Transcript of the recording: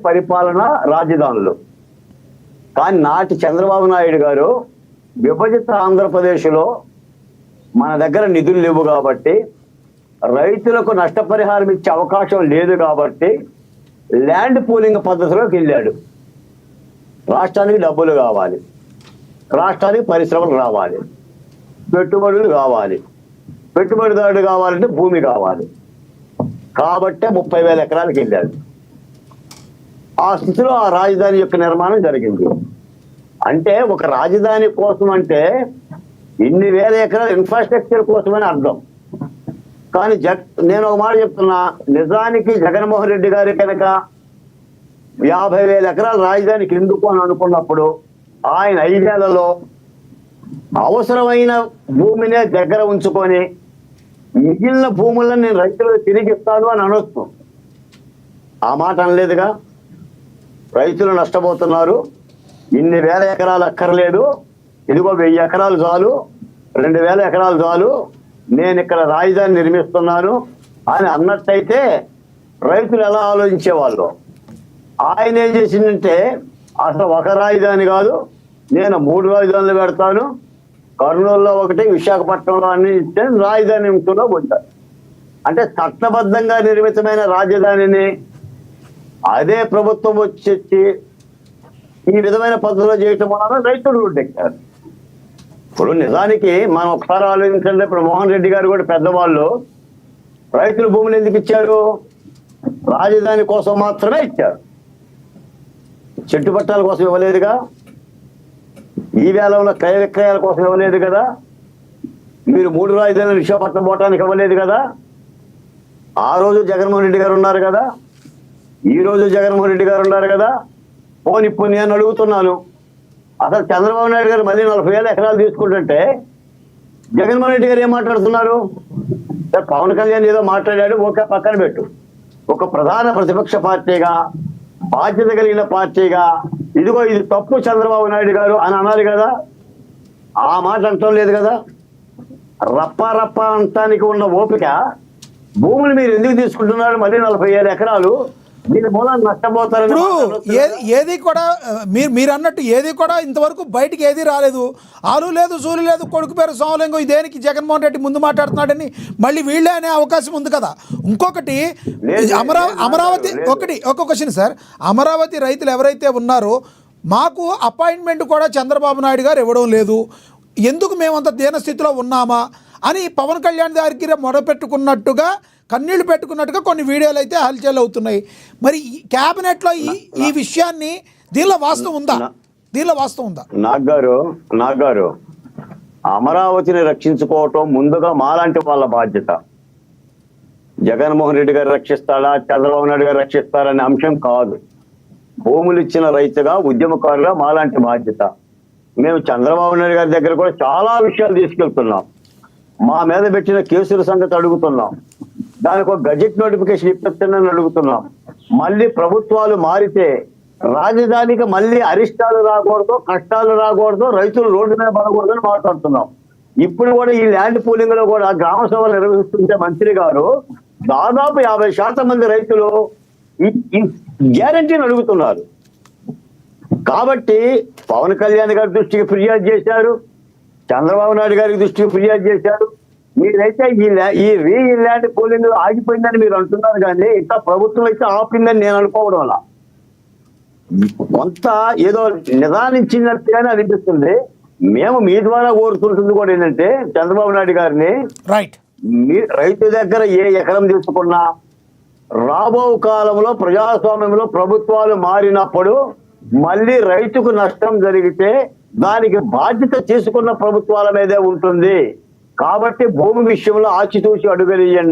పరిపాలన రాజధానులు. కానీ నాటి చంద్రబాబు నాయుడు గారు విభజిత ఆంధ్రప్రదేశ్లో మన దగ్గర నిధులు లేవు కాబట్టి, రైతులకు నష్టపరిహారం ఇచ్చే అవకాశం లేదు కాబట్టి ల్యాండ్ పూలింగ్ పద్ధతిలోకి వెళ్ళాడు. రాష్ట్రానికి డబ్బులు కావాలి, రాష్ట్రానికి పరిశ్రమలు రావాలి, పెట్టుబడులు కావాలి, పెట్టుబడిదారుడు కావాలంటే భూమి కావాలి. కాబట్టే 30,000 ఎకరాలకు వెళ్ళాడు. ఆ స్థితిలో ఆ రాజధాని యొక్క నిర్మాణం జరిగింది. అంటే ఒక రాజధాని కోసం అంటే ఇన్ని వేల ఎకరాల ఇన్ఫ్రాస్ట్రక్చర్ కోసమని అర్థం. కానీ నేను ఒక మాట చెప్తున్నా, నిజానికి జగన్మోహన్ రెడ్డి గారి కనుక 50,000 ఎకరాల రాజధానికి ఎందుకు అని అనుకున్నప్పుడు ఆయన 5 ఏళ్లలో అవసరమైన భూమినే దగ్గర ఉంచుకొని మిగిలిన భూములను నేను రైతులకు తిరిగి ఇస్తాను అని అనొచ్చు. ఆ మాట అనలేదుగా. రైతులు నష్టపోతున్నారు, ఇన్ని వేల ఎకరాలు అక్కర్లేదు, ఇదిగో 1000 ఎకరాలు చాలు, 2000 ఎకరాలు చాలు, నేను ఇక్కడ రాజధాని నిర్మిస్తున్నాను అని అన్నట్టయితే రైతులు ఎలా ఆలోచించేవాళ్ళు. ఆయన ఏం చేసిందంటే అసలు ఒక రాజధాని కాదు, నేను 3 రాజధానులు పెడతాను, కర్నూలులో ఒకటి, విశాఖపట్నంలో అన్ని ఇస్తే రాజధాని నిమిషంలో ఉంటారు. అంటే చట్టబద్ధంగా నిర్మితమైన రాజధానిని అదే ప్రభుత్వం వచ్చి ఈ విధమైన పద్ధతిలో చేయటం వలన రైతులు రోడ్డెక్కారు. ఇప్పుడు నిజానికి మనం ఒకసారి ఆలోచించండి, ఇప్పుడు మోహన్ రెడ్డి గారు కూడా పెద్దవాళ్ళు రైతుల భూములు ఎందుకు ఇచ్చారు? రాజధాని కోసం మాత్రమే ఇచ్చారు, చెట్టు పట్టాల కోసం ఇవ్వలేదుగా, ఈ వేళలో క్రయ విక్రయాల కోసం ఇవ్వలేదు కదా, మీరు 3 రాజధానులు విశాఖపట్నం పోవటానికి ఇవ్వలేదు కదా. ఆ రోజు జగన్మోహన్ రెడ్డి గారు ఉన్నారు కదా, ఈ రోజు జగన్మోహన్ రెడ్డి గారు ఉన్నారు కదా. పోనీ నేను అడుగుతున్నాను, అసలు చంద్రబాబు నాయుడు గారు మళ్ళీ 40,000 ఎకరాలు తీసుకుంటుంటే జగన్మోహన్ రెడ్డి గారు ఏం మాట్లాడుతున్నారు? పవన్ కళ్యాణ్ ఏదో మాట్లాడాడు, ఒక పక్కన పెట్టు. ఒక ప్రధాన ప్రతిపక్ష పార్టీగా, బాధ్యత కలిగిన పార్టీగా ఇదిగో ఇది తప్పు చంద్రబాబు నాయుడు గారు అని అనాలి కదా. ఆ మాట అంటం లేదు కదా. రప్ప అంటానికి ఉన్న ఓపిక, భూములు మీరు ఎందుకు తీసుకుంటున్నారు? మళ్ళీ 40,000 ఎకరాలు దీని మూలాన్ని నష్టపోతారని. ఏది కూడా మీరు అన్నట్టు ఏది కూడా ఇంతవరకు బయటికి ఏది రాలేదు. ఆలు లేదు, సూలు లేదు, కొడుకు పేరు సోమలింగం, ఇదేనికి జగన్మోహన్ రెడ్డి ముందు మాట్లాడుతున్నాడని మళ్ళీ వీళ్ళే అనే అవకాశం ఉంది కదా. ఇంకొకటి అమరావతి ఒక క్వశ్చన్ సార్, అమరావతి రైతులు ఎవరైతే ఉన్నారో మాకు అపాయింట్మెంట్ కూడా చంద్రబాబు నాయుడు గారు ఇవ్వడం లేదు, ఎందుకు మేమంత దీనస్థితిలో ఉన్నామా అని పవన్ కళ్యాణ్ దగ్గర మొదలుపెట్టుకున్నట్టుగా, కన్నీళ్లు పెట్టుకున్నట్టుగా కొన్ని వీడియోలు అయితే హల్చల్ అవుతున్నాయి. మరి క్యాబినెట్లో ఈ విషయాన్ని దీనిలో వాస్తవం ఉందా? నాగారు అమరావతిని రక్షించుకోవటం ముందుగా మాలాంటి వాళ్ళ బాధ్యత. జగన్మోహన్ రెడ్డి గారు రక్షిస్తాడా, చంద్రబాబు నాయుడు గారు రక్షిస్తారనే అంశం కాదు. భూములు ఇచ్చిన రైతుగా, ఉద్యమకారుగా మాలాంటి బాధ్యత. మేము చంద్రబాబు నాయుడు గారి దగ్గర కూడా చాలా విషయాలు తీసుకెళ్తున్నాం. మా మీద పెట్టిన కేసుల సంగతి అడుగుతున్నాం, దానికి ఒక గజెట్ నోటిఫికేషన్ ఇప్పించండి అడుగుతున్నాం. మళ్ళీ ప్రభుత్వాలు మారితే రాజధానికి మళ్ళీ అరిష్టాలు రాకూడదు, కష్టాలు రాకూడదు, రైతులు రోడ్డు మీద పడకూడదని మాట్లాడుతున్నాం. ఇప్పుడు కూడా ఈ ల్యాండ్ పూలింగ్ లో కూడా గ్రామ సభలు నిర్వహిస్తుంటే మంత్రి గారు దాదాపు 50% మంది రైతులు ఈ గ్యారంటీని అడుగుతున్నారు. కాబట్టి పవన్ కళ్యాణ్ గారి దృష్టికి ఫిర్యాదు చేశారు, చంద్రబాబు నాయుడు గారికి దృష్టికి ఫిర్యాదు చేశారు. మీరైతే ఈ ల్యాండ్ పోలింగ్ ఆగిపోయిందని మీరు అంటున్నారు, కానీ ఇంకా ప్రభుత్వం అయితే ఆపిందని నేను అనుకోవడం వల్ల కొంత ఏదో నిదానించినట్టుగానే అనిపిస్తుంది. మేము మీ ద్వారా కోరుతుంటుంది కూడా ఏంటంటే చంద్రబాబు నాయుడు గారిని, మీ రైతు దగ్గర ఏ ఎకరం తీసుకున్నా రాబో కాలంలో ప్రజాస్వామ్యంలో ప్రభుత్వాలు మారినప్పుడు మళ్ళీ రైతుకు నష్టం జరిగితే దానికి బాధ్యత తీసుకున్న ప్రభుత్వాల మీదే ఉంటుంది. కాబట్టి భూమి విషయంలో ఆచితూచి అడుగులేయండి.